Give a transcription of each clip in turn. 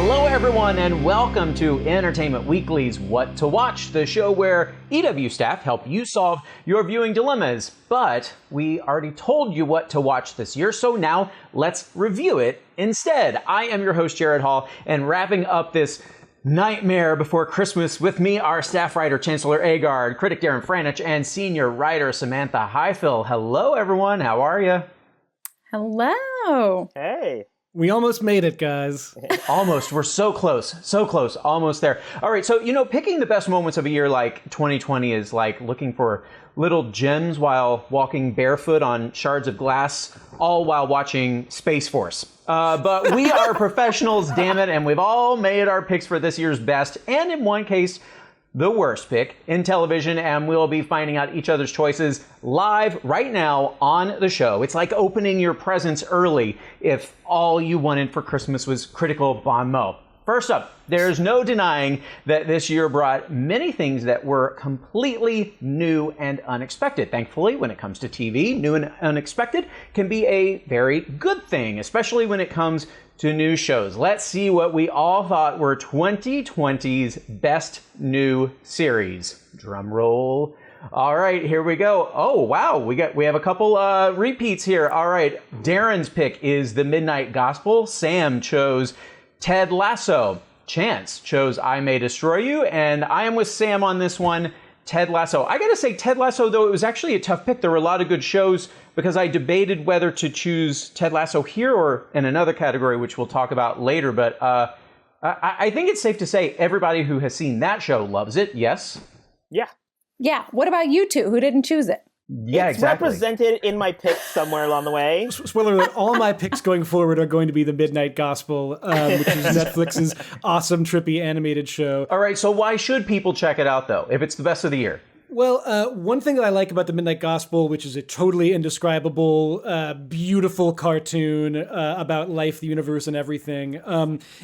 Hello, everyone, and welcome to Entertainment Weekly's What to Watch, the show where EW staff help you solve your viewing dilemmas. But we already told you what to watch this year, so now let's review it instead. I am your host, Gerrad Hall, and wrapping up this nightmare before Christmas with me are staff writer Chancellor Agard, critic Dareen Franich, and senior writer Samantha Highfill. Hello, everyone. How are you? Hello. Hey. We almost made it, guys. Almost. We're so close. So close. Almost there. All right. So, picking the best moments of a year like 2020 is like looking for little gems while walking barefoot on shards of glass, all while watching Space Force. But we are professionals, damn it, and we've all made our picks for this year's best, and in one case, the worst pick in television, and we'll be finding out each other's choices live right now on the show. It's like opening your presents early if all you wanted for Christmas was Critical Bon Mot. First up, there's no denying that this year brought many things that were completely new and unexpected. Thankfully, when it comes to TV, new and unexpected can be a very good thing, especially when it comes to new shows. Let's see what we all thought were 2020's best new series. Drum roll. All right, here we go. Oh, wow, we have a couple repeats here. All right, Darren's pick is The Midnight Gospel. Sam chose Ted Lasso. Chance chose I May Destroy You, and I am with Sam on this one, Ted Lasso. I gotta say, Ted Lasso, though, it was actually a tough pick. There were a lot of good shows because I debated whether to choose Ted Lasso here or in another category, which we'll talk about later. But I think it's safe to say everybody who has seen that show loves it, yes? Yeah. Yeah. What about you two? Who didn't choose it? Yeah, it's exactly. represented in my picks somewhere along the way. Spoiler alert, all my picks going forward are going to be The Midnight Gospel, which is Netflix's awesome, trippy animated show. All right, so why should people check it out, though, if it's the best of the year? Well, one thing that I like about The Midnight Gospel, which is a totally indescribable, beautiful cartoon about life, the universe, and everything.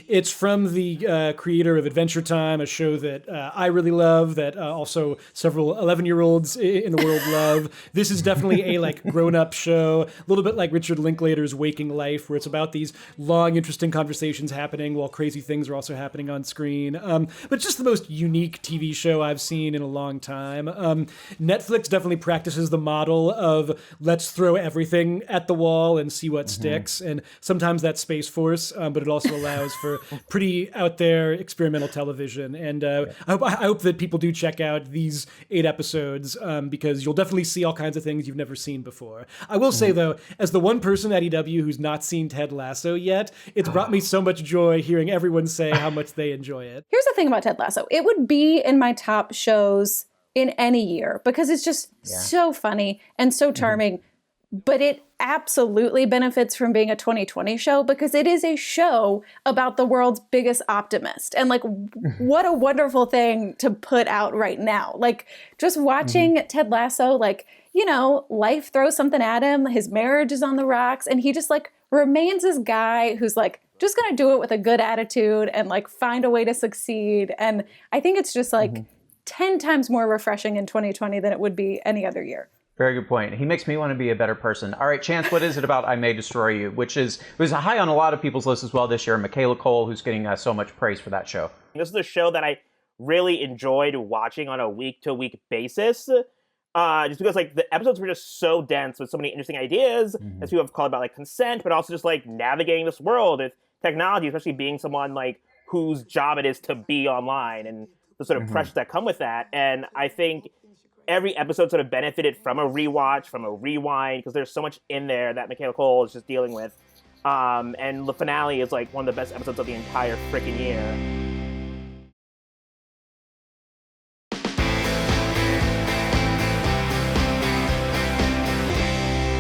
It's from the creator of Adventure Time, a show that I really love, that also several 11-year-olds in the world love. This is definitely a grown-up show, a little bit like Richard Linklater's Waking Life, where it's about these long, interesting conversations happening while crazy things are also happening on screen. But just the most unique TV show I've seen in a long time. Netflix definitely practices the model of let's throw everything at the wall and see what sticks. And sometimes that's Space Force, but it also allows for pretty out there experimental television. And I hope that people do check out these 8 episodes because you'll definitely see all kinds of things you've never seen before. I will say, though, as the one person at EW who's not seen Ted Lasso yet, it's brought me so much joy hearing everyone say how much they enjoy it. Here's the thing about Ted Lasso. It would be in my top shows in any year because it's just so funny and so charming. But it absolutely benefits from being a 2020 show because it is a show about the world's biggest optimist. And what a wonderful thing to put out right now. Just watching Ted Lasso, life throws something at him. His marriage is on the rocks. And he just remains this guy who's just going to do it with a good attitude and find a way to succeed. And I think it's just 10 times more refreshing in 2020 than it would be any other year. Very good point. He makes me want to be a better person. All right, Chance, what is it about I May Destroy You, which was high on a lot of people's lists as well this year. Michaela Cole, who's getting so much praise for that show. This is a show that I really enjoyed watching on a week-to-week basis, just because the episodes were just so dense with so many interesting ideas, as people have called about consent, but also just navigating this world with technology, especially being someone whose job it is to be online and the sort of pressures that come with that. And I think every episode sort of benefited from a rewatch, from a rewind, because there's so much in there that Michaela Cole is just dealing with. And the finale is one of the best episodes of the entire freaking year.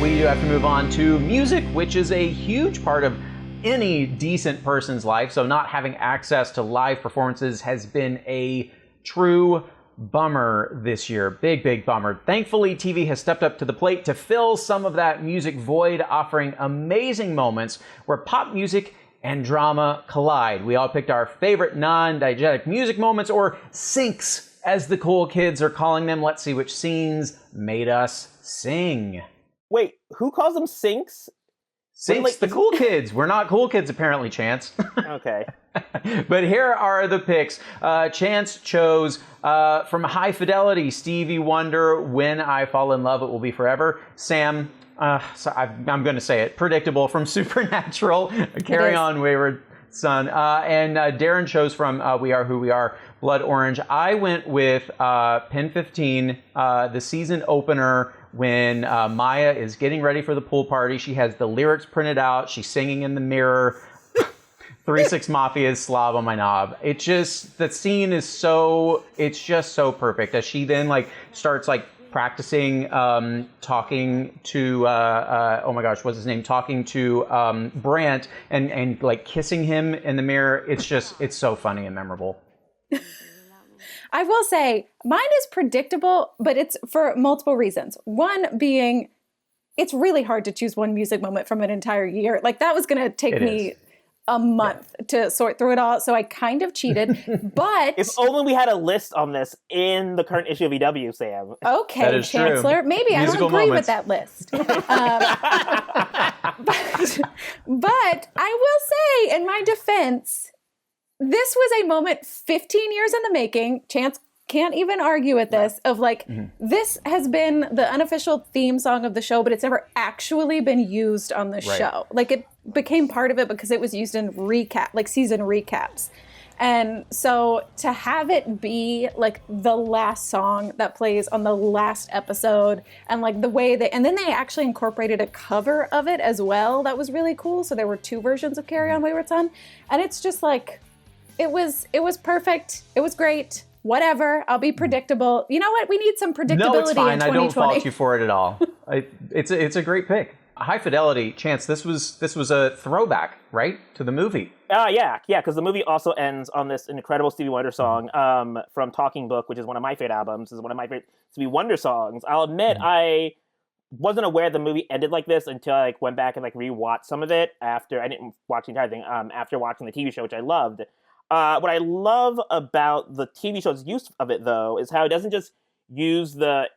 We do have to move on to music, which is a huge part of any decent person's life, so not having access to live performances has been a true bummer this year. Big bummer. Thankfully, TV has stepped up to the plate to fill some of that music void, offering amazing moments where pop music and drama collide. We all picked our favorite non-diegetic music moments, or syncs, as the cool kids are calling them. Let's see which scenes made us sing. Wait, who calls them syncs? Since the cool kids. We're not cool kids, apparently, Chance. Okay. But here are the picks. Chance chose from High Fidelity, Stevie Wonder, When I Fall in Love, It Will Be Forever. Sam, so I'm going to say it, Predictable from Supernatural, Carry On Wayward Son. And Darren chose from We Are Who We Are, Blood Orange. I went with Pen 15, the season opener, when Maya is getting ready for the pool party. She has the lyrics printed out. She's singing in the mirror. 3-6 Mafia's Slob on My Knob. It just, the scene is so, it's just so perfect. As she then like starts like practicing talking to, oh my gosh, what's his name? Talking to Brant and like kissing him in the mirror. It's just, it's so funny and memorable. I will say mine is predictable, but it's for multiple reasons. One being, it's really hard to choose one music moment from an entire year. Like that was going to take me a month to sort through it all. So I kind of cheated, but If only we had a list on this in the current issue of EW, Sam. okay, Chancellor, true. maybe Musical I don't agree moments. with that list. But I will say, in my defense, this was a moment 15 years in the making. Chance can't even argue with this, of like, this has been the unofficial theme song of the show, but it's never actually been used on the show. Like it became part of it because it was used in season recaps. And so to have it be like the last song that plays on the last episode, and like the way and then they actually incorporated a cover of it as well. That was really cool. So there were 2 versions of Carry On Wayward Son. And it's just like, it was perfect. It was great. Whatever. I'll be predictable. You know what? We need some predictability No, it's fine. in 2020. I don't fault you for it at all. It's a great pick. High Fidelity, Chance. This was a throwback, right, to the movie. Yeah, because the movie also ends on this incredible Stevie Wonder song from Talking Book, which is one of my favorite albums. Is one of my favorite Stevie Wonder songs. I'll admit, I wasn't aware the movie ended like this until I like went back and like rewatched some of it after. I didn't watch the entire thing after watching the TV show, which I loved. What I love about the TV show's use of it, though, is how it doesn't just use it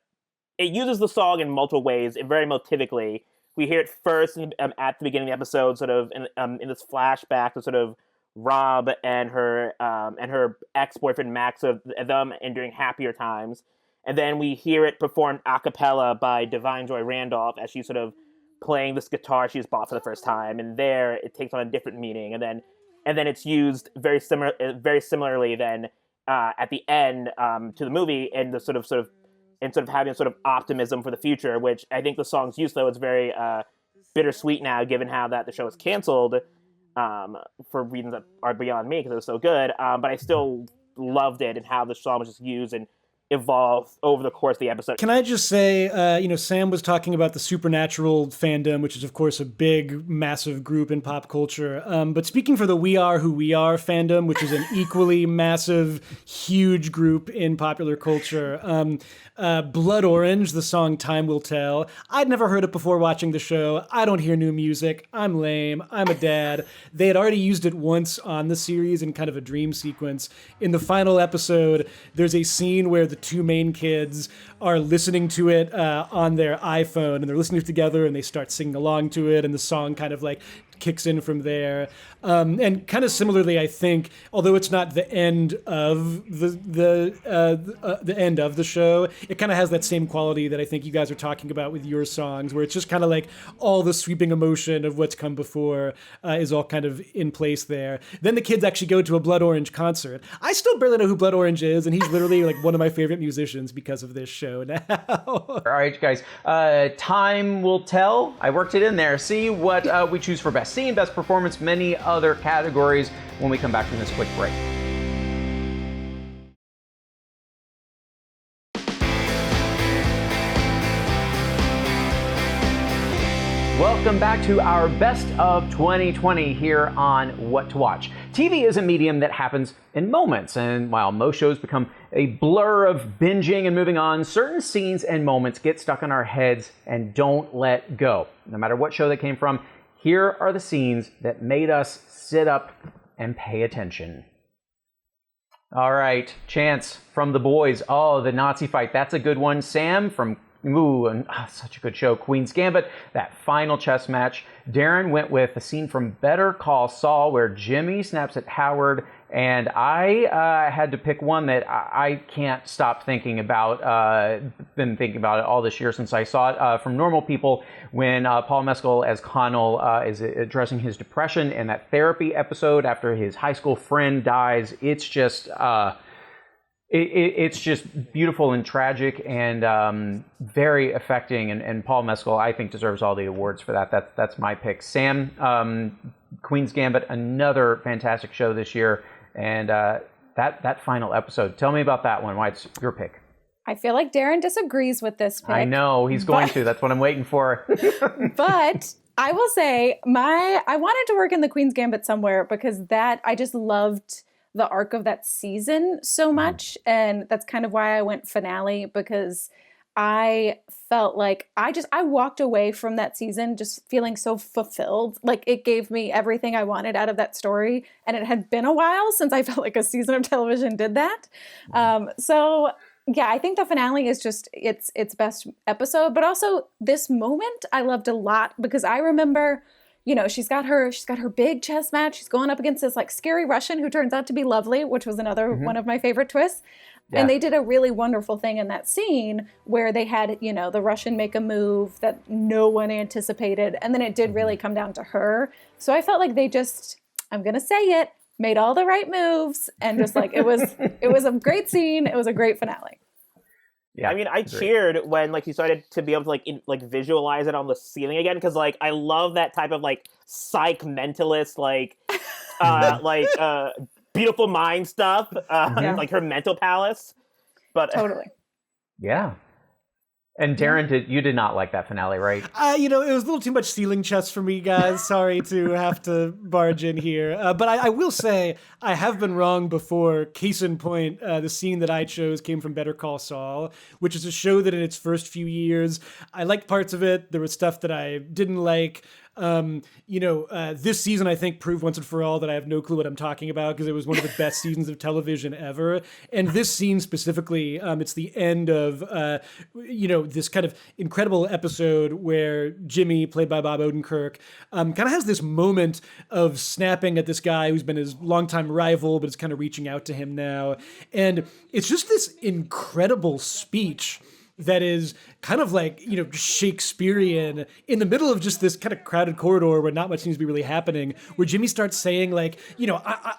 uses the song in multiple ways, very motivically. We hear it first at the beginning of the episode, sort of in this flashback to sort of Rob and her ex-boyfriend Max, of them enduring happier times. And then we hear it performed a cappella by Divine Joy Randolph as she's sort of playing this guitar she's bought for the first time. And there it takes on a different meaning. And then it's used very similarly then at the end to the movie, and the sort of having sort of optimism for the future, which I think the song's use, though, is very bittersweet now, given how that the show was canceled for reasons that are beyond me because it was so good. But I still loved it and how the song was just used and evolved over the course of the episode. Can I just say, Sam was talking about the Supernatural fandom, which is, of course, a big, massive group in pop culture. But speaking for the We Are Who We Are fandom, which is an equally massive, huge group in popular culture, Blood Orange, the song Time Will Tell. I'd never heard it before watching the show. I don't hear new music. I'm lame. I'm a dad. They had already used it once on the series in kind of a dream sequence. In the final episode, there's a scene where the 2 main kids are listening to it on their iPhone, and they're listening to it together, and they start singing along to it, and the song kind of like kicks in from there. And kind of similarly, I think, although it's not the end of the end of the show, it kind of has that same quality that I think you guys are talking about with your songs, where it's just kind of like all the sweeping emotion of what's come before is all kind of in place there. Then the kids actually go to a Blood Orange concert. I still barely know who Blood Orange is, and he's literally like one of my favorite musicians because of this show now. All right, guys. Time will tell. I worked it in there. See what we choose for best scene, best performance, many other categories when we come back from this quick break. Welcome back to our Best of 2020 here on What to Watch. TV is a medium that happens in moments, and while most shows become a blur of binging and moving on, certain scenes and moments get stuck in our heads and don't let go. No matter what show they came from, here are the scenes that made us sit up and pay attention. All right, Chance from The Boys. Oh, the Nazi fight. That's a good one. Sam from such a good show. Queen's Gambit, that final chess match. Darren went with a scene from Better Call Saul where Jimmy snaps at Howard, and I had to pick one that I can't stop thinking about. Been thinking about it all this year since I saw it. From Normal People, when Paul Mescal as Connell is addressing his depression in that therapy episode after his high school friend dies. It's just... It's just beautiful and tragic and very affecting. And Paul Mescal, I think, deserves all the awards for that. That's my pick. Sam, Queen's Gambit, another fantastic show this year. And that final episode, tell me about that one. Why it's your pick. I feel like Darren disagrees with this pick. I know, he's going to. That's what I'm waiting for. But I will say, I wanted to work in the Queen's Gambit somewhere because I just loved the arc of that season so much, and that's kind of why I went finale, because I felt like I walked away from that season just feeling so fulfilled. Like, it gave me everything I wanted out of that story, and it had been a while since I felt like a season of television did that. So yeah, I think the finale is just its best episode, but also this moment I loved a lot because I remember, you know, she's got her big chess match. She's going up against this like scary Russian who turns out to be lovely, which was another one of my favorite twists. Yeah. And they did a really wonderful thing in that scene where they had, you know, the Russian make a move that no one anticipated. And then it did really come down to her. So I felt like they just, I'm going to say it, made all the right moves. And just like, it was a great scene. It was a great finale. Yeah, I mean, I cheered when like he started to be able to visualize it on the ceiling again, because like I love that type of like psych mentalist beautiful mind stuff, like her mental palace. But totally, yeah. And Darren, you did not like that finale, right? It was a little too much ceiling chess for me, guys. Sorry to have to barge in here. But I will say, I have been wrong before. Case in point, the scene that I chose came from Better Call Saul, which is a show that in its first few years, I liked parts of it. There was stuff that I didn't like. This season, I think, proved once and for all that I have no clue what I'm talking about because it was one of the best seasons of television ever. And this scene specifically, it's the end of, this kind of incredible episode where Jimmy, played by Bob Odenkirk, kind of has this moment of snapping at this guy who's been his longtime rival, but is kind of reaching out to him now. And it's just this incredible speech that is kind of like, Shakespearean in the middle of just this kind of crowded corridor where not much seems to be really happening, where Jimmy starts saying like,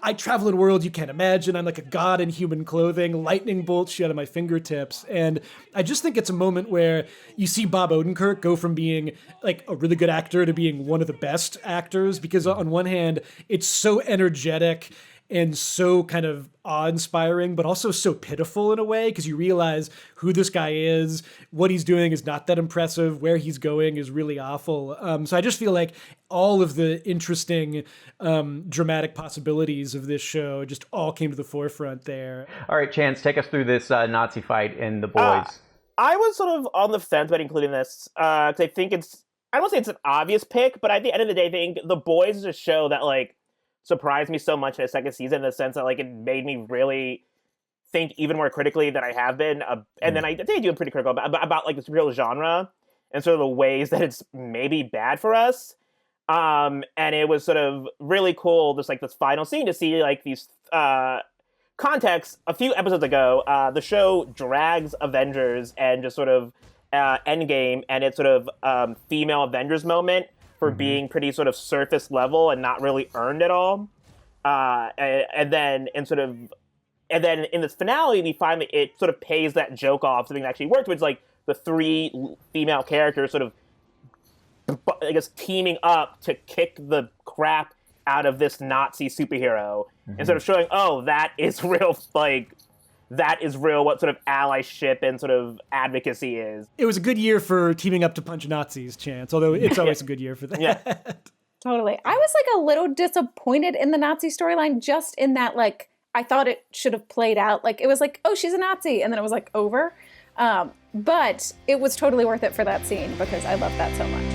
I travel in worlds you can't imagine. I'm like a god in human clothing, lightning bolts shit out of my fingertips. And I just think it's a moment where you see Bob Odenkirk go from being like a really good actor to being one of the best actors, because on one hand, it's so energetic and so kind of awe-inspiring, but also so pitiful in a way, because you realize who this guy is, what he's doing is not that impressive, where he's going is really awful. So I just feel like all of the interesting dramatic possibilities of this show just all came to the forefront there. All right, Chance, take us through this Nazi fight in The Boys. I was sort of on the fence about including this, because I think I don't say it's an obvious pick, but at the end of the day, I think The Boys is a show that, like, surprised me so much in the second season in the sense that like it made me really think even more critically than I have been. And then I think I do pretty critical about like the superhero genre and sort of the ways that it's maybe bad for us. And it was sort of really cool, just like this final scene to see like these context. A few episodes ago, the show drags Avengers and just sort of Endgame and its sort of female Avengers moment for being pretty sort of surface level and not really earned at all. And then in this finale, it sort of pays that joke off, something that actually worked, which is like the three female characters sort of, I guess, teaming up to kick the crap out of this Nazi superhero and sort of showing, oh, that is real, like, that is real what sort of allyship and sort of advocacy is. It was a good year for teaming up to punch Nazis, Chance, although it's always a good year for that. Yeah. Totally. I was like a little disappointed in the Nazi storyline, just in that, like, I thought it should have played out. Like, it was like, oh, she's a Nazi, and then it was like over. But it was totally worth it for that scene because I love that so much.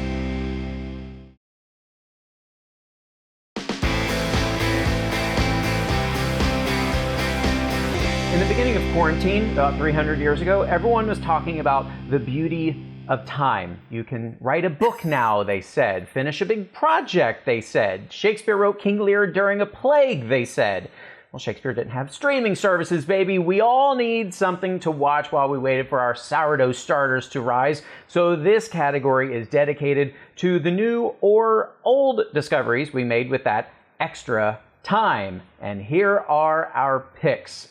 In the beginning beginning of quarantine, about 300 years ago, everyone was talking about the beauty of time. You can write a book now, they said. Finish a big project, they said. Shakespeare wrote King Lear during a plague, they said. Well, Shakespeare didn't have streaming services, baby. We all need something to watch while we waited for our sourdough starters to rise. So this category is dedicated to the new or old discoveries we made with that extra time. And here are our picks.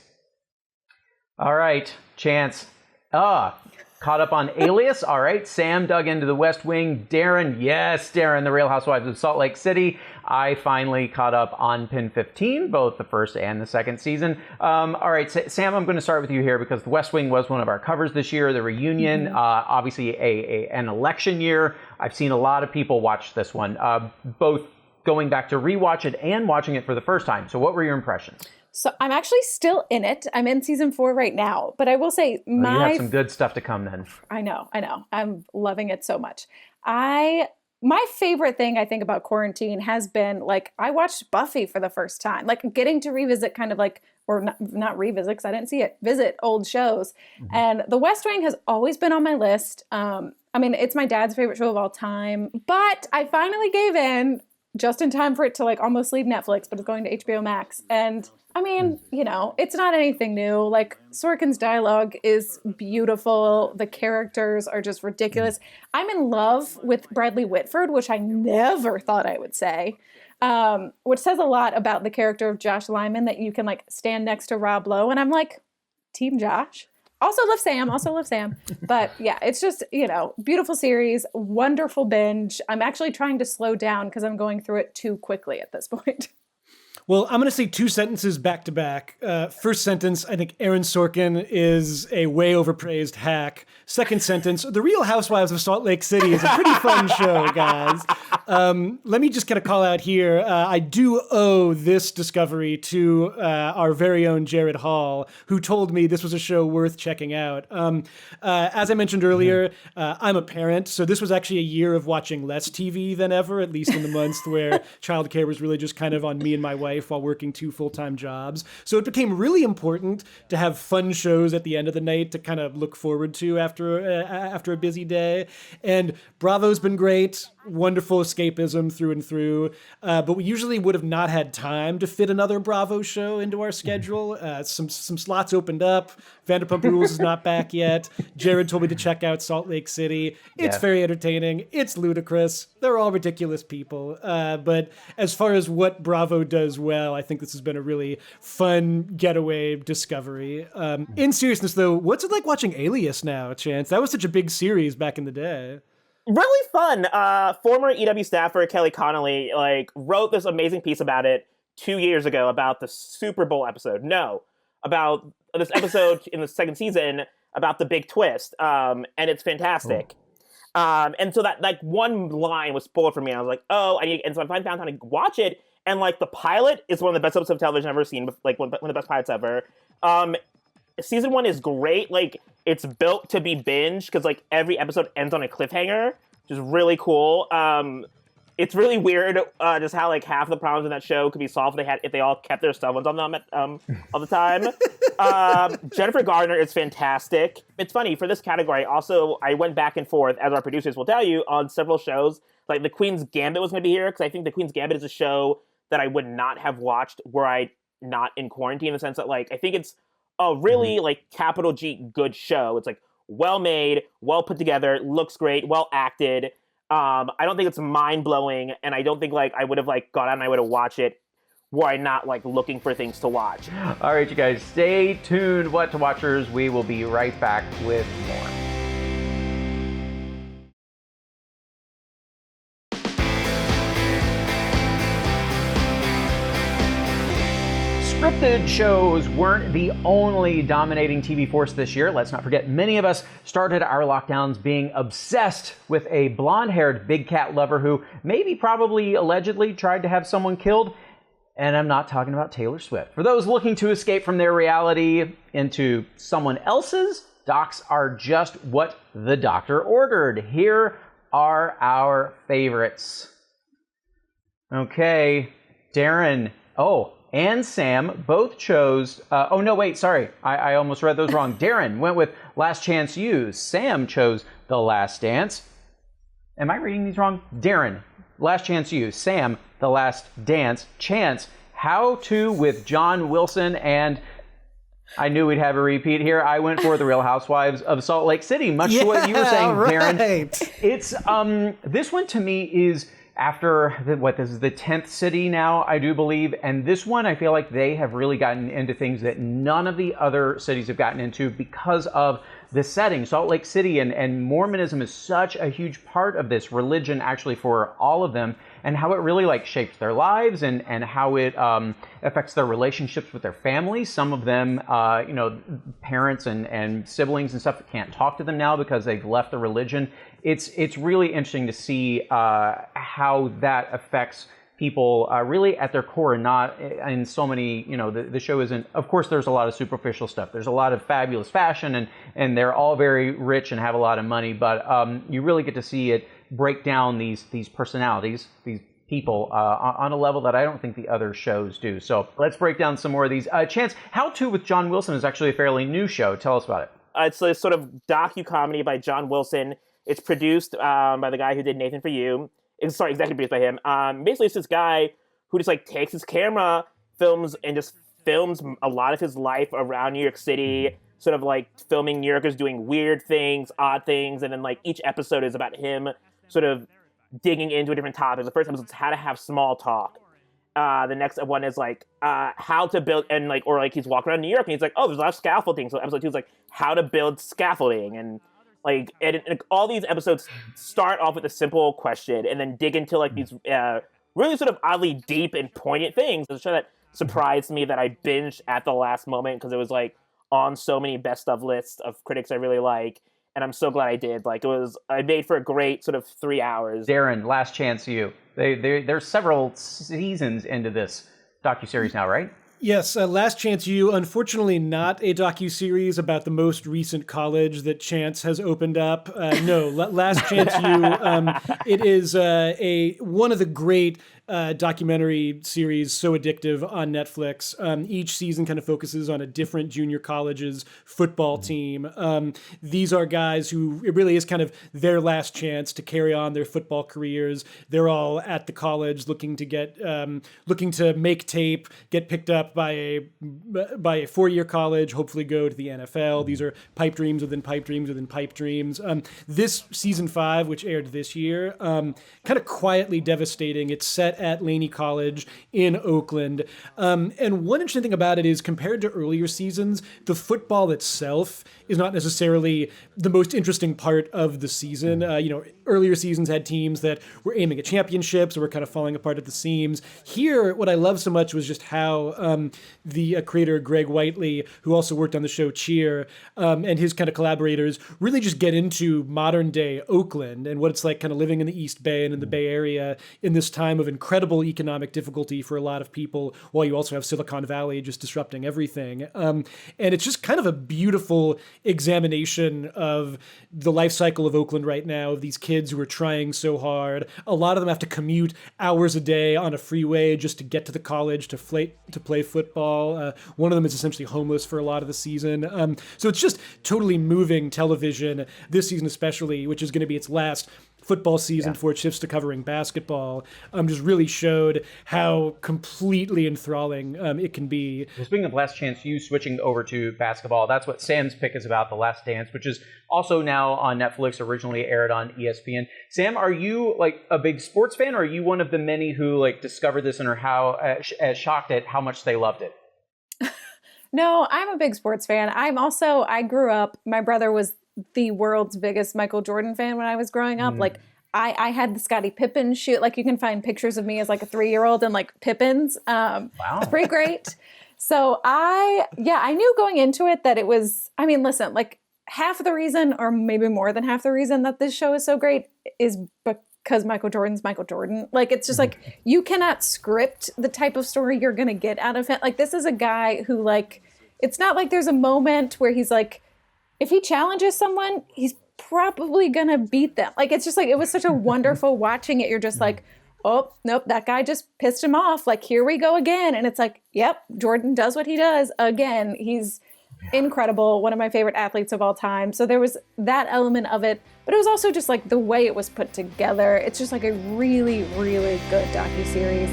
All right, Chance. Caught up on Alias. All right, Sam dug into The West Wing. Dareen, yes, Dareen, The Real Housewives of Salt Lake City. I finally caught up on Pin 15, both the first and the second season. All right, Sam, I'm going to start with you here because The West Wing was one of our covers this year, the reunion, obviously an election year. I've seen a lot of people watch this one, both going back to rewatch it and watching it for the first time. So what were your impressions? So I'm actually still in it. I'm in season 4 right now, but I will say you have some good stuff to come then. I know. I'm loving it so much. My favorite thing I think about quarantine has been like, I watched Buffy for the first time, like getting to revisit kind of like, or not revisit because I didn't see it, visit old shows. Mm-hmm. And The West Wing has always been on my list. I mean, it's my dad's favorite show of all time, but I finally gave in just in time for it to like almost leave Netflix, but it's going to HBO Max. And I mean, you know, it's not anything new. Like Sorkin's dialogue is beautiful. The characters are just ridiculous. I'm in love with Bradley Whitford, which I never thought I would say, which says a lot about the character of Josh Lyman, that you can like stand next to Rob Lowe. And I'm like, Team Josh. Also love Sam. But yeah, it's just, you know, beautiful series, wonderful binge. I'm actually trying to slow down because I'm going through it too quickly at this point. Well, I'm going to say two sentences back to back. First sentence, I think Aaron Sorkin is a way overpraised hack. Second sentence, The Real Housewives of Salt Lake City is a pretty fun show, guys. Let me just get a call out here. I do owe this discovery to our very own Gerrad Hall, who told me this was a show worth checking out. As I mentioned earlier, I'm a parent, so this was actually a year of watching less TV than ever, at least in the months where childcare was really just kind of on me and my wife while working 2 full-time jobs. So it became really important to have fun shows at the end of the night to kind of look forward to after a busy day. And Bravo's been great, wonderful escapism through and through. But we usually would have not had time to fit another Bravo show into our schedule. Some slots opened up. Vanderpump Rules is not back yet. Gerrad told me to check out Salt Lake City. It's very entertaining. It's ludicrous. They're all ridiculous people. But as far as what Bravo does well, I think this has been a really fun getaway discovery. In seriousness, though, what's it like watching Alias now, Chance? That was such a big series back in the day. Really fun. Former EW staffer Kelly Connolly wrote this amazing piece about it 2 years ago about the Super Bowl episode. No, about this episode in the second season about the big twist. And it's fantastic. And so that one line was spoiled for me. And I was like, and so I finally found time to watch it. And the pilot is one of the best episodes of television I've ever seen. One of the best pilots ever. Season 1 is great. It's built to be binge because every episode ends on a cliffhanger, which is really cool. It's really weird just how half the problems in that show could be solved if they all kept their cell phones on them all the time. Jennifer Garner is fantastic. It's funny for this category. Also, I went back and forth, as our producers will tell you, on several shows. The Queen's Gambit was going to be here because I think The Queen's Gambit is a show that I would not have watched were I not in quarantine. In the sense that I think it's a really capital G good show. It's well made, well put together, looks great, well acted. I don't think it's mind blowing, and I don't think I would have gone out and I would have watched it were I not looking for things to watch. All right, you guys, stay tuned, What to Watchers. We will be right back with more. Scripted shows weren't the only dominating TV force this year. Let's not forget, many of us started our lockdowns being obsessed with a blonde-haired big cat lover who probably, allegedly tried to have someone killed. And I'm not talking about Taylor Swift. For those looking to escape from their reality into someone else's, docs are just what the doctor ordered. Here are our favorites. Okay, Dareen. and Sam both chose. Oh, no, wait, sorry. I almost read those wrong. Darren went with Last Chance U. Sam chose The Last Dance. Am I reading these wrong? Darren, Last Chance U. Sam, The Last Dance. Chance, How To with John Wilson. And I knew we'd have a repeat here. I went for The Real Housewives of Salt Lake City, much to what you were saying, Darren. It's this one to me is after this is the 10th city now, I do believe, and this one I feel like they have really gotten into things that none of the other cities have gotten into because of the setting. Salt Lake City and Mormonism is such a huge part of this religion, actually, for all of them, and how it really like shapes their lives and how it affects their relationships with their families. Some of them, parents and siblings and stuff can't talk to them now because they've left the religion. It's really interesting to see how that affects people really at their core, and not in so many, the show isn't, of course there's a lot of superficial stuff. There's a lot of fabulous fashion and they're all very rich and have a lot of money, but you really get to see it break down these personalities, these people on a level that I don't think the other shows do. So let's break down some more of these. Chance, How To with John Wilson is actually a fairly new show. Tell us about it. It's a sort of docu-comedy by John Wilson. It's produced by the guy who did Nathan For You. Executive produced by him. Basically, it's this guy who just like takes his camera, films a lot of his life around New York City, sort of like filming New Yorkers doing weird things, odd things, and then like each episode is about him sort of digging into a different topic. The first episode is how to have small talk. The next one is like how to build, and like, or like he's walking around New York and he's like, oh, there's a lot of scaffolding. So episode 2 is like how to build scaffolding, and like, and all these episodes start off with a simple question and then dig into like these really sort of oddly deep and poignant things. It's a show that surprised me that I binged at the last moment because it was like on so many best of lists of critics I really like, and I'm so glad I did. Like, I made for a great sort of 3 hours. Darren, Last Chance U. There's several seasons into this docuseries now, right? Yes, Last Chance U, unfortunately not a docuseries about the most recent college that Chance has opened up. No, Last Chance U, it is one of the great documentary series, so addictive, on Netflix. Each season kind of focuses on a different junior college's football team. These are guys who, it really is kind of their last chance to carry on their football careers. They're all at the college looking to make tape, get picked up by a 4-year college, hopefully go to the NFL. These are pipe dreams within pipe dreams within pipe dreams. This season 5, which aired this year, kind of quietly devastating. It's set at Laney College in Oakland. And one interesting thing about it is, compared to earlier seasons, the football itself is not necessarily the most interesting part of the season. Earlier seasons had teams that were aiming at championships or were kind of falling apart at the seams. Here, what I love so much was just how the creator, Greg Whiteley, who also worked on the show Cheer, and his kind of collaborators really just get into modern day Oakland and what it's like kind of living in the East Bay and in the Bay Area in this time of incredible economic difficulty for a lot of people, while you also have Silicon Valley just disrupting everything. And it's just kind of a beautiful examination of the life cycle of Oakland right now, of these kids who are trying so hard. A lot of them have to commute hours a day on a freeway just to get to the college to play football. One of them is essentially homeless for a lot of the season. So it's just totally moving television, this season especially, which is going to be its last football season before it shifts to covering basketball, just really showed how completely enthralling it can be. Well, speaking of Last Chance U, switching over to basketball, that's what Sam's pick is about, The Last Dance, which is also now on Netflix, originally aired on ESPN. Sam, are you like a big sports fan, or are you one of the many who like discovered this and are shocked at how much they loved it? No, I'm a big sports fan. I grew up, my brother was the world's biggest Michael Jordan fan when I was growing up. Like I had the Scottie Pippen shoe. Like you can find pictures of me as like a 3-year-old and like Pippins. Wow. It's pretty great. So I knew going into it that it was, listen, like half of the reason, or maybe more than half the reason that this show is so great is because Michael Jordan's Michael Jordan. Like, it's just like, you cannot script the type of story you're going to get out of it. Like, this is a guy who, like, it's not like there's a moment where he's like, if he challenges someone, he's probably going to beat them. Like, it's just like, it was such a wonderful watching it. You're just like, oh, nope, that guy just pissed him off. Like, here we go again. And it's like, yep, Jordan does what he does again. He's incredible. One of my favorite athletes of all time. So there was that element of it, but it was also just like the way it was put together. It's just like a really, really good docuseries.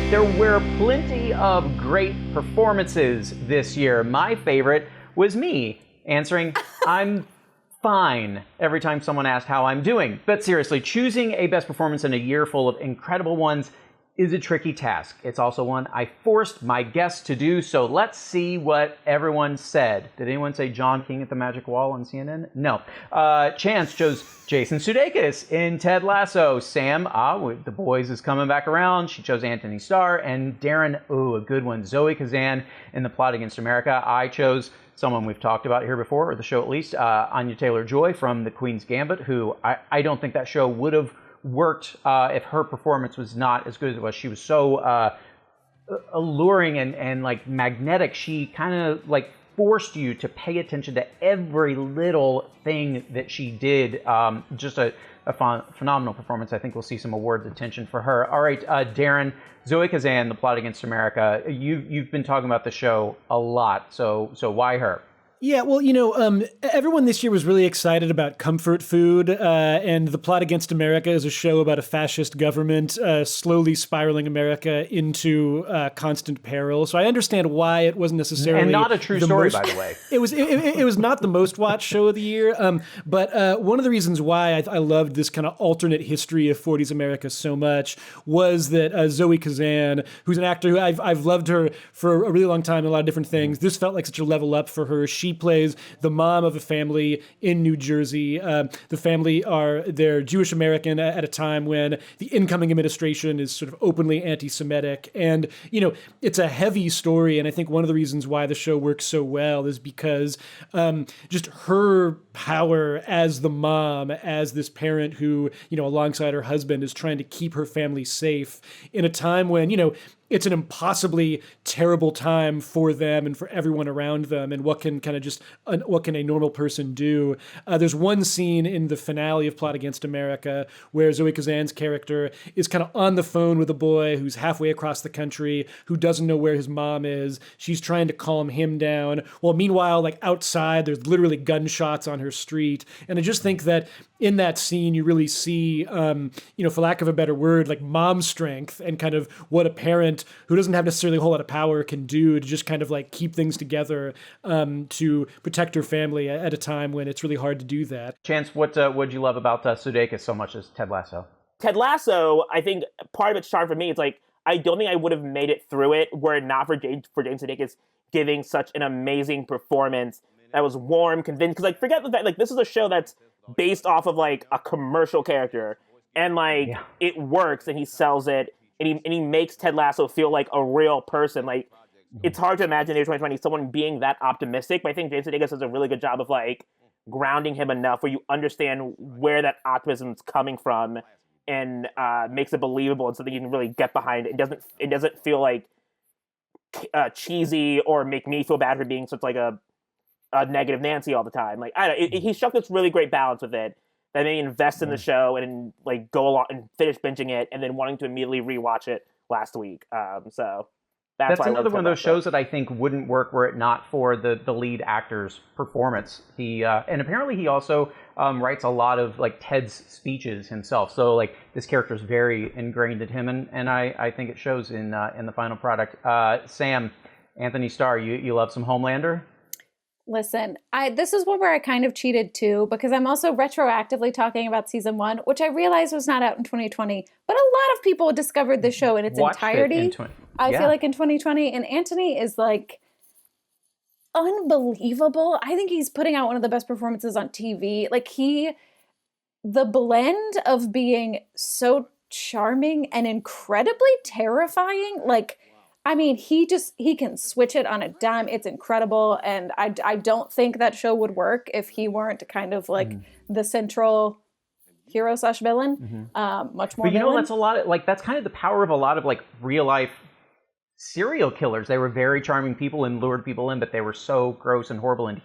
There were plenty of great performances this year. My favorite was me answering, I'm fine, every time someone asked how I'm doing. But seriously, choosing a best performance in a year full of incredible ones is a tricky task. It's also one I forced my guests to do, so let's see what everyone said. Did anyone say John King at the Magic Wall on CNN? No. Chance chose Jason Sudeikis in Ted Lasso. Sam, The Boys is coming back around. She chose Anthony Starr. And Darren, a good one, Zoe Kazan in The Plot Against America. I chose someone we've talked about here before, or the show at least, Anya Taylor-Joy from The Queen's Gambit, who I don't think that show would have worked if her performance was not as good as it was. She was so alluring and like magnetic. She kind of like forced you to pay attention to every little thing that she did. Just a phenomenal performance. I think we'll see some awards attention for her. All right, Darren, Zoe Kazan, The Plot Against America. You've been talking about the show a lot, so why her? Yeah, well, everyone this year was really excited about comfort food, and The Plot Against America is a show about a fascist government slowly spiraling America into constant peril. So I understand why it wasn't necessarily and not a true story, by the way. It was not the most watched show of the year, but one of the reasons why I loved this kind of alternate history of 40s America so much was that Zoe Kazan, who's an actor who I've loved her for a really long time in a lot of different things. This felt like such a level up for her. She plays the mom of a family in New Jersey. The family they're Jewish American at a time when the incoming administration is sort of openly anti-Semitic. And, it's a heavy story. And I think one of the reasons why the show works so well is because just her power as the mom, as this parent who, alongside her husband is trying to keep her family safe in a time when, it's an impossibly terrible time for them and for everyone around them. And what can a normal person do? There's one scene in the finale of Plot Against America where Zoe Kazan's character is kind of on the phone with a boy who's halfway across the country, who doesn't know where his mom is. She's trying to calm him down. Well, meanwhile, like outside, there's literally gunshots on her street. And I just think that in that scene, you really see, for lack of a better word, like mom strength and kind of what a parent who doesn't have necessarily a whole lot of power can do to just kind of like keep things together to protect her family at a time when it's really hard to do that. Chance, what'd you love about Sudeikis so much as Ted Lasso? Ted Lasso, I think part of its charm for me is like, I don't think I would have made it through it were it not for James Sudeikis giving such an amazing performance that was warm, convinced. Because like, forget the fact, like, this is a show that's based off of like a commercial character, and like it works, and he sells it, and he makes Ted Lasso feel like a real person. Like, it's hard to imagine in 2020 someone being that optimistic, but I think James Sudeikis does a really good job of like grounding him enough where you understand where that optimism is coming from, and makes it believable and something you can really get behind. It doesn't feel like cheesy or make me feel bad for being such like a negative Nancy all the time. Like, I don't know, he struck this really great balance with it that made me invest in the show and like go along and finish binging it and then wanting to immediately rewatch it last week. So that's another one of those shows that I think wouldn't work were it not for the lead actor's performance. He and apparently he also writes a lot of like Ted's speeches himself. So like this character is very ingrained in him, and I think it shows in the final product. Sam, Anthony Starr, you love some Homelander? Listen, this is one where I kind of cheated too, because I'm also retroactively talking about season 1, which I realized was not out in 2020. But a lot of people discovered the show in its entirety. I feel like in 2020, and Anthony is like unbelievable. I think he's putting out one of the best performances on TV. Like the blend of being so charming and incredibly terrifying, like. I mean, he can switch it on a dime. It's incredible. And I don't think that show would work if he weren't kind of like the central hero / villain. Much more. But that's a lot of like, that's kind of the power of a lot of like real life serial killers. They were very charming people and lured people in, but they were so gross and horrible. And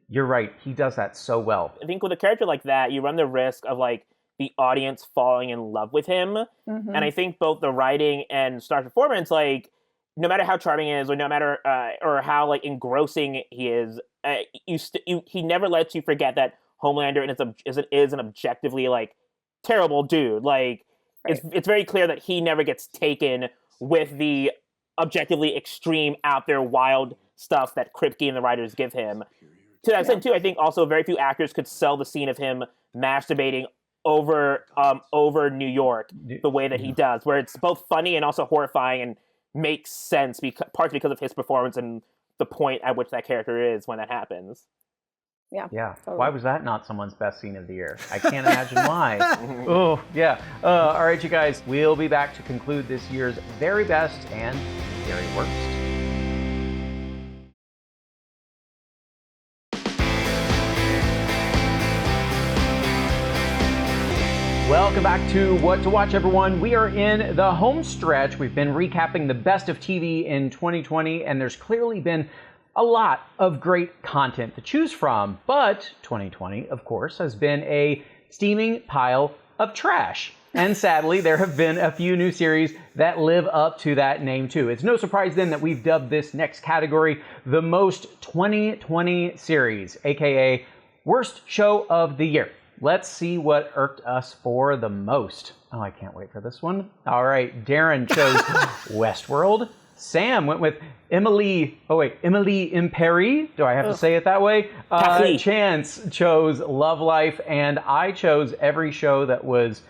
you're right, he does that so well. I think with a character like that, you run the risk of like the audience falling in love with him. And I think both the writing and Starr's performance, like, no matter how charming he is, or no matter or how like engrossing he is, he never lets you forget that Homelander is an objectively like terrible dude. Like, right. It's very clear that he never gets taken with the objectively extreme, out there, wild stuff that Kripke and the writers give him. To that extent, too, I think also very few actors could sell the scene of him masturbating over New York the way that he does, where it's both funny and also horrifying and makes sense, partly because of his performance and the point at which that character is when that happens. Yeah. Totally. Why was that not someone's best scene of the year? I can't imagine why. Oh, yeah. All right, you guys, we'll be back to conclude this year's very best and very worst. Welcome back to What to Watch, everyone. We are in the home stretch. We've been recapping the best of TV in 2020, and there's clearly been a lot of great content to choose from. But 2020, of course, has been a steaming pile of trash. And sadly, there have been a few new series that live up to that name, too. It's no surprise, then, that we've dubbed this next category the Most 2020 Series, aka Worst Show of the Year. Let's see what irked us for the most. Oh, I can't wait for this one. All right, Darren chose Westworld. Sam went with Emily Imperi. Do I have to say it that way? Chance chose Love Life, and I chose every show that was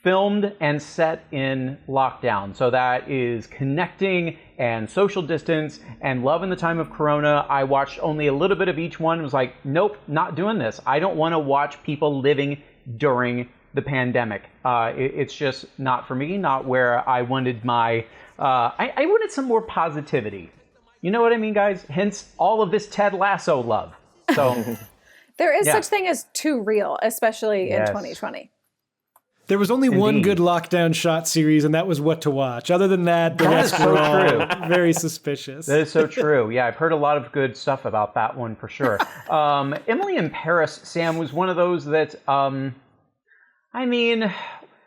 filmed and set in lockdown. So that is Connecting and Social Distance and Love in the Time of Corona. I watched only a little bit of each one. It was like, nope, not doing this. I don't want to watch people living during the pandemic. It's just not for me, not where I wanted my... I wanted some more positivity. You know what I mean, guys? Hence all of this Ted Lasso love. So there is such thing as too real, especially in 2020. There was only one good lockdown shot series, and that was What to Watch. Other than that, the rest were all very suspicious. That is so true. Yeah, I've heard a lot of good stuff about that one for sure. Emily in Paris, Sam, was one of those that, I mean,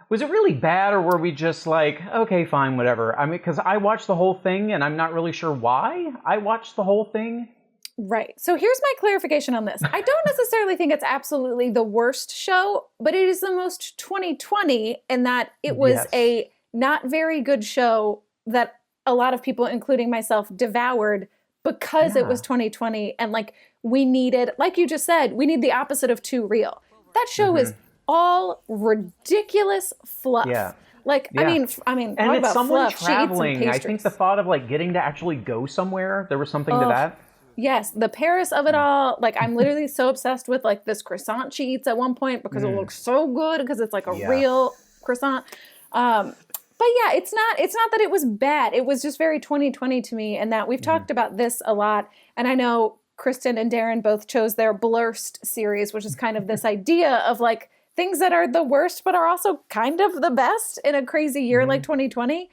was it really bad, or were we just like, okay, fine, whatever? I mean, because I watched the whole thing, and I'm not really sure why I watched the whole thing. Right. So here's my clarification on this. I don't necessarily think it's absolutely the worst show, but it is the most 2020 in that it was a not very good show that a lot of people, including myself, devoured because it was 2020. And like, we needed, like you just said, we need the opposite of too real. That show is all ridiculous fluff. Like, I mean, and talk it's about someone fluff. traveling. I think the thought of like getting to actually go somewhere, there was something to that. Yes, the Paris of it all. Like, I'm literally so obsessed with like this croissant she eats at one point because it looks so good because it's like a real croissant. But yeah, it's not that it was bad. It was just very 2020 to me, and that we've talked about this a lot. And I know Kristen and Darren both chose their Blurst series, which is kind of this idea of like things that are the worst but are also kind of the best in a crazy year like 2020.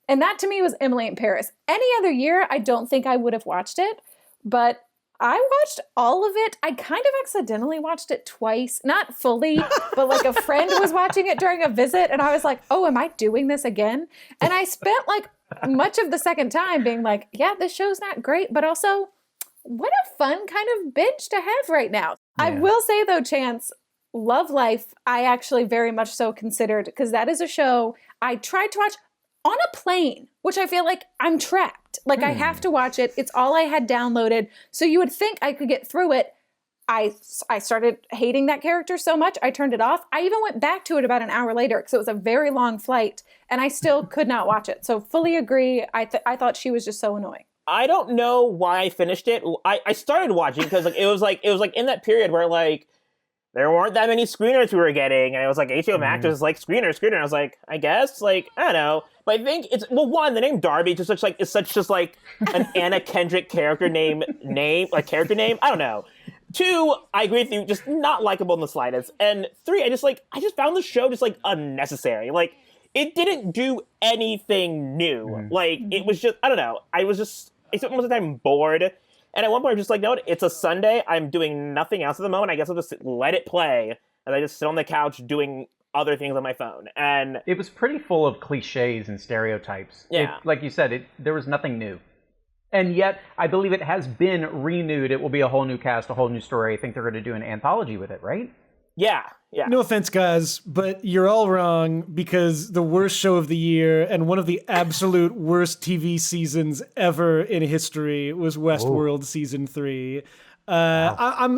And that to me was Emily in Paris. Any other year, I don't think I would have watched it. But I watched all of it. I kind of accidentally watched it twice. Not fully, but like a friend was watching it during a visit. And I was like, oh, am I doing this again? And I spent like much of the second time being like, yeah, this show's not great. But also, what a fun kind of binge to have right now. Yeah. I will say, though, Chance, Love Life, I actually very much so considered, because that is a show I tried to watch on a plane, which I feel like I'm trapped. Like I have to watch it. It's all I had downloaded. So you would think I could get through it. I started hating that character so much, I turned it off. I even went back to it about an hour later because it was a very long flight, and I still could not watch it. So fully agree. I thought she was just so annoying. I don't know why I finished it. I started watching because like it was like in that period where like there weren't that many screeners we were getting, and it was like HBO Max was like screener. And I was like, I guess, like, I don't know. But I think it's, well, one, the name Darby is such like an Anna Kendrick character name. I don't know. Two, I agree with you, just not likable in the slightest. And three, I just found the show just like unnecessary. Like, it didn't do anything new. Like, it was just, I don't know. I spent most of the time bored. And at one point, I was just like, no, it's a Sunday. I'm doing nothing else at the moment. I guess I'll just let it play. And I just sit on the couch doing other things on my phone. And it was pretty full of cliches and stereotypes. Yeah. Like you said, there was nothing new. And yet, I believe it has been renewed. It will be a whole new cast, a whole new story. I think they're going to do an anthology with it, right? Yeah. No offense, guys, but you're all wrong, because the worst show of the year and one of the absolute worst TV seasons ever in history was Westworld season 3. All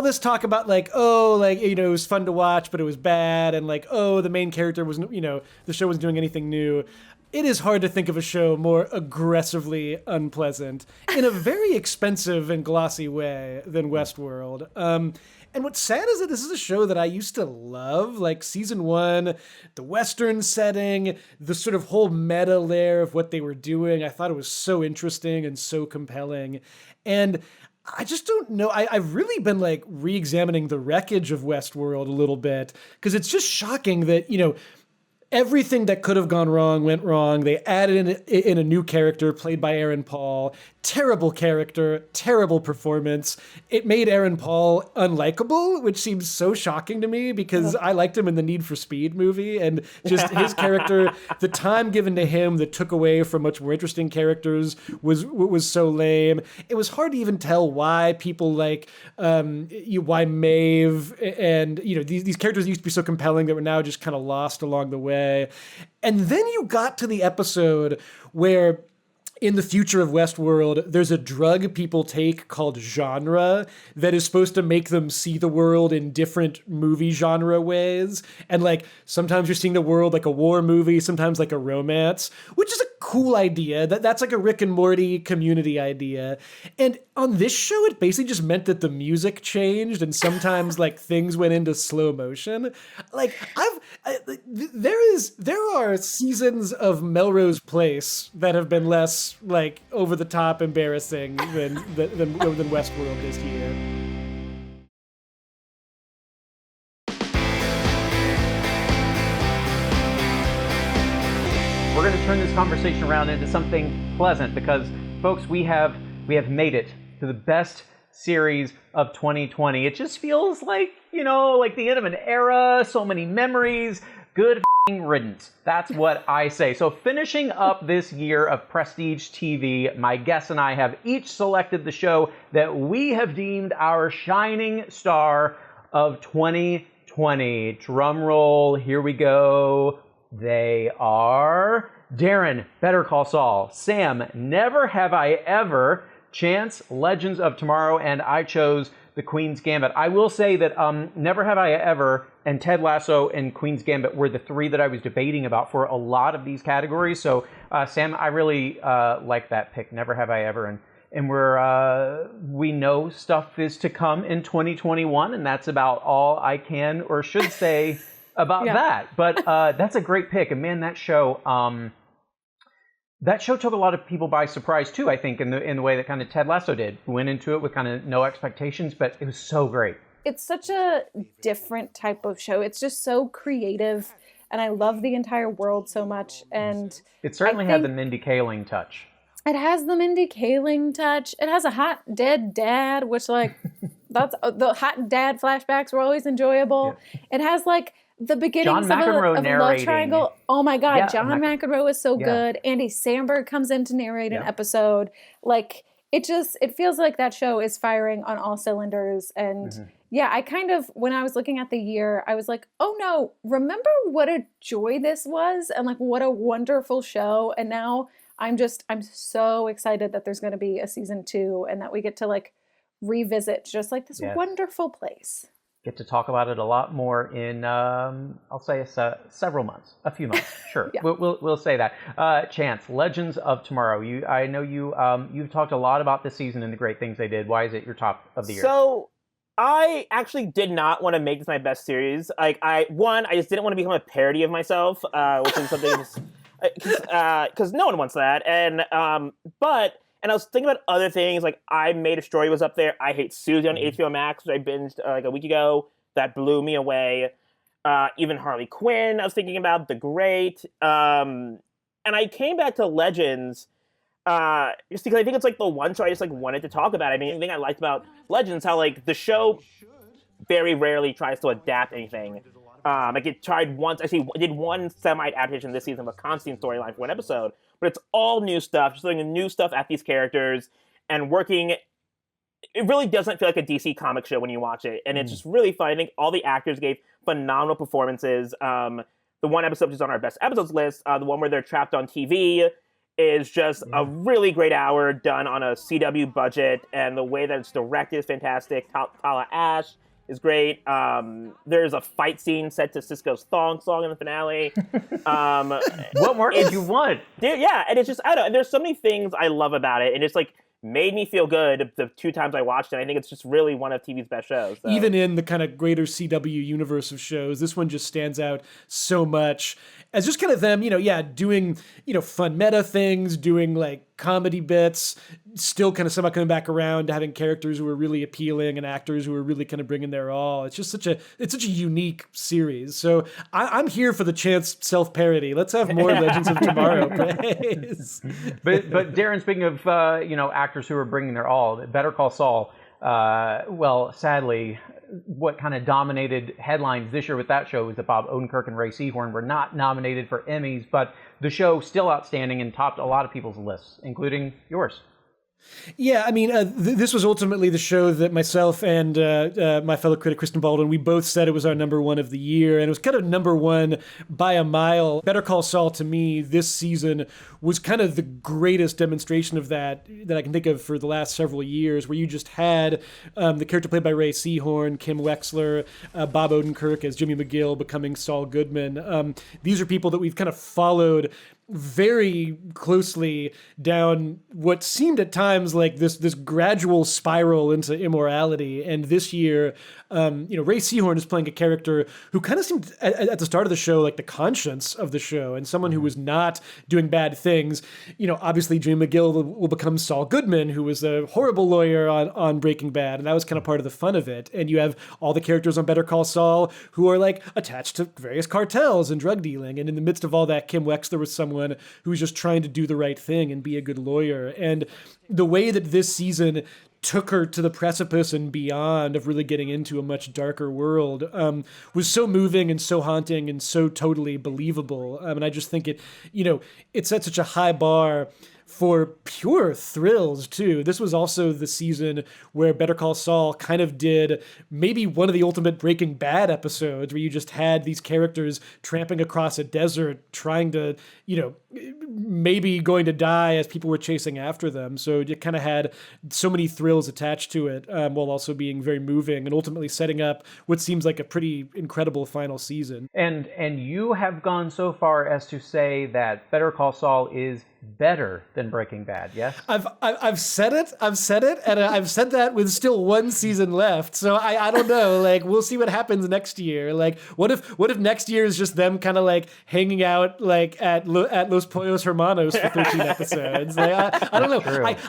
this talk about it was fun to watch, but it was bad, and the main character wasn't, the show wasn't doing anything new. It is hard to think of a show more aggressively unpleasant in a very expensive and glossy way than Westworld. And what's sad is that this is a show that I used to love, like season 1, the Western setting, the sort of whole meta layer of what they were doing. I thought it was so interesting and so compelling. And I just don't know. I've really been re-examining the wreckage of Westworld a little bit, because it's just shocking that, everything that could have gone wrong went wrong. They added in a new character played by Aaron Paul. Terrible character, terrible performance. It made Aaron Paul unlikable, which seems so shocking to me, because I liked him in the Need for Speed movie, and just his character, the time given to him that took away from much more interesting characters was so lame. It was hard to even tell why people why Maeve and these characters used to be so compelling that were now just kind of lost along the way. And then you got to the episode where, in the future of Westworld, there's a drug people take called genre that is supposed to make them see the world in different movie genre ways. And sometimes you're seeing the world like a war movie, sometimes like a romance, which is a cool idea. That's like a Rick and Morty Community idea. And on this show, it basically just meant that the music changed, and sometimes things went into slow motion. There are seasons of Melrose Place that have been less over the top embarrassing than Westworld this year. We're going to turn this conversation around into something pleasant, because, folks, we have made it to the best series of 2020. It just feels like the end of an era, so many memories, good riddance. That's what I say. So, finishing up this year of prestige TV, my guests and I have each selected the show that we have deemed our shining star of 2020. Drum roll, here we go. They are Dareen, Better Call Saul; Sam, Never Have I Ever; Chance, Legends of Tomorrow; and I chose The Queen's Gambit. I will say that Never Have I Ever and Ted Lasso and Queen's Gambit were the 3 that I was debating about for a lot of these categories. So, Sam, I really like that pick, Never Have I Ever. And we know stuff is to come in 2021, and that's about all I can or should say about that. But that's a great pick. And man, that show took a lot of people by surprise too, I think, in the way that kind of Ted Lasso did. Went into it with kind of no expectations, but it was so great. It's such a different type of show. It's just so creative, and I love the entire world so much. And it certainly had the Mindy Kaling touch. It has the Mindy Kaling touch. It has a hot dead dad, which that's the hot dad flashbacks were always enjoyable. Yeah. It has the beginnings of a love triangle. Oh my God, John McEnroe is so good. Andy Samberg comes in to narrate an episode. It feels like that show is firing on all cylinders. And I kind of, when I was looking at the year, I was like, oh no, remember what a joy this was, and what a wonderful show. And now I'm so excited that there's going to be a season 2, and that we get to revisit just this wonderful place. Get to talk about it a lot more in, I'll say several months, a few months, sure. We'll say that. Chance, Legends of Tomorrow. I know you've talked a lot about this season and the great things they did. Why is it your top of the year? So, I actually did not want to make this my best series. I just didn't want to become a parody of myself, which is something because no one wants that. And I was thinking about other things, I Made a Story was up there. I Hate Susie on HBO Max, which I binged a week ago. That blew me away. Even Harley Quinn, I was thinking about The Great. And I came back to Legends just because I think it's like the one show I just like wanted to talk about. I mean, the thing I liked about Legends, how like the show very rarely tries to adapt anything. Like it tried once, actually it did one semi-adaptation this season of a Constantine storyline for one episode, but it's all new stuff, just throwing new stuff at these characters and working. It really doesn't feel like a DC comic show when you watch it, and it's just really fun. I think all the actors gave phenomenal performances. The one episode which is on our best episodes list, the one where they're trapped on TV, is just a really great hour done on a CW budget, and the way that it's directed is fantastic. Tala Ash is great. There's a fight scene set to Cisco's Thong song in the finale. What more could you want? Dude, yeah, and it's just, I don't know, there's so many things I love about it, and it's like made me feel good the 2 times I watched it. I think it's just really one of TV's best shows. So. Even in the kind of greater CW universe of shows, this one just stands out so much as just kind of them, doing, fun meta things, doing like comedy bits, still kind of somehow coming back around to having characters who are really appealing and actors who are really kind of bringing their all. It's just such a unique series. So I'm here for the chance self-parody. Let's have more Legends of Tomorrow praise. But Darren, speaking of actors who are bringing their all, Better Call Saul. Well, sadly, what kind of dominated headlines this year with that show was that Bob Odenkirk and Ray Seahorn were not nominated for Emmys, but the show still outstanding and topped a lot of people's lists, including yours. Yeah, I mean, this was ultimately the show that myself and my fellow critic Kristen Baldwin, we both said it was our number one of the year, and it was kind of number one by a mile. Better Call Saul, to me, this season was kind of the greatest demonstration of that I can think of for the last several years, where you just had the character played by Ray Seahorn, Kim Wexler, Bob Odenkirk as Jimmy McGill becoming Saul Goodman. These are people that we've kind of followed very closely down what seemed at times like this gradual spiral into immorality. And this year, Ray Seahorn is playing a character who kind of seemed at the start of the show like the conscience of the show and someone who was not doing bad things. Obviously Jimmy McGill will become Saul Goodman, who was a horrible lawyer on Breaking Bad, and that was kind of part of the fun of it. And you have all the characters on Better Call Saul who are like attached to various cartels and drug dealing, and in the midst of all that, Kim Wexler was someone who was just trying to do the right thing and be a good lawyer. And the way that this season took her to the precipice and beyond of really getting into a much darker world was so moving and so haunting and so totally believable. And I just think it set such a high bar for pure thrills, too. This was also the season where Better Call Saul kind of did maybe one of the ultimate Breaking Bad episodes, where you just had these characters tramping across a desert, trying to, maybe going to die as people were chasing after them. So you kind of had so many thrills attached to it, while also being very moving and ultimately setting up what seems like a pretty incredible final season. And you have gone so far as to say that Better Call Saul is better than Breaking Bad, yes? I've said it, and I've said that with still one season left. So I don't know. Like, we'll see what happens next year. Like, what if next year is just them kind of like hanging out like at Los Pollos Hermanos for 13 episodes? Like, I don't know.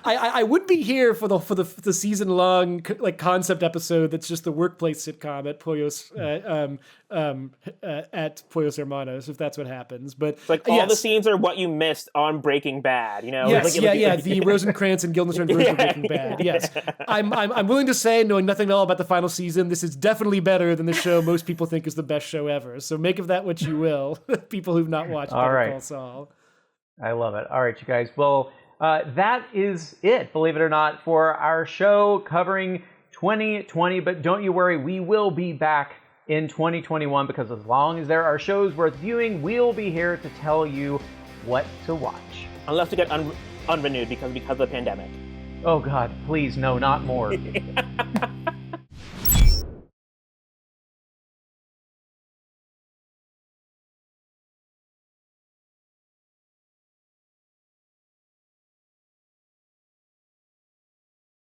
I would be here for the season long like concept episode that's just the workplace sitcom at Pollos at Pollos Hermanos, if that's what happens. But it's like all the scenes are what you missed on Breaking Bad, Yes, the Rosencrantz and Guildenstern version of Breaking Bad. Yes, I'm willing to say, knowing nothing at all about the final season, this is definitely better than the show most people think is the best show ever. So make of that what you will, people who've not watched Better Call Saul. I love it. All right, you guys. Well, that is it, believe it or not, for our show covering 2020. But don't you worry, we will be back in 2021, because as long as there are shows worth viewing, we'll be here to tell you what to watch. Unless we get unrenewed because of the pandemic. Oh God, please, no, not more.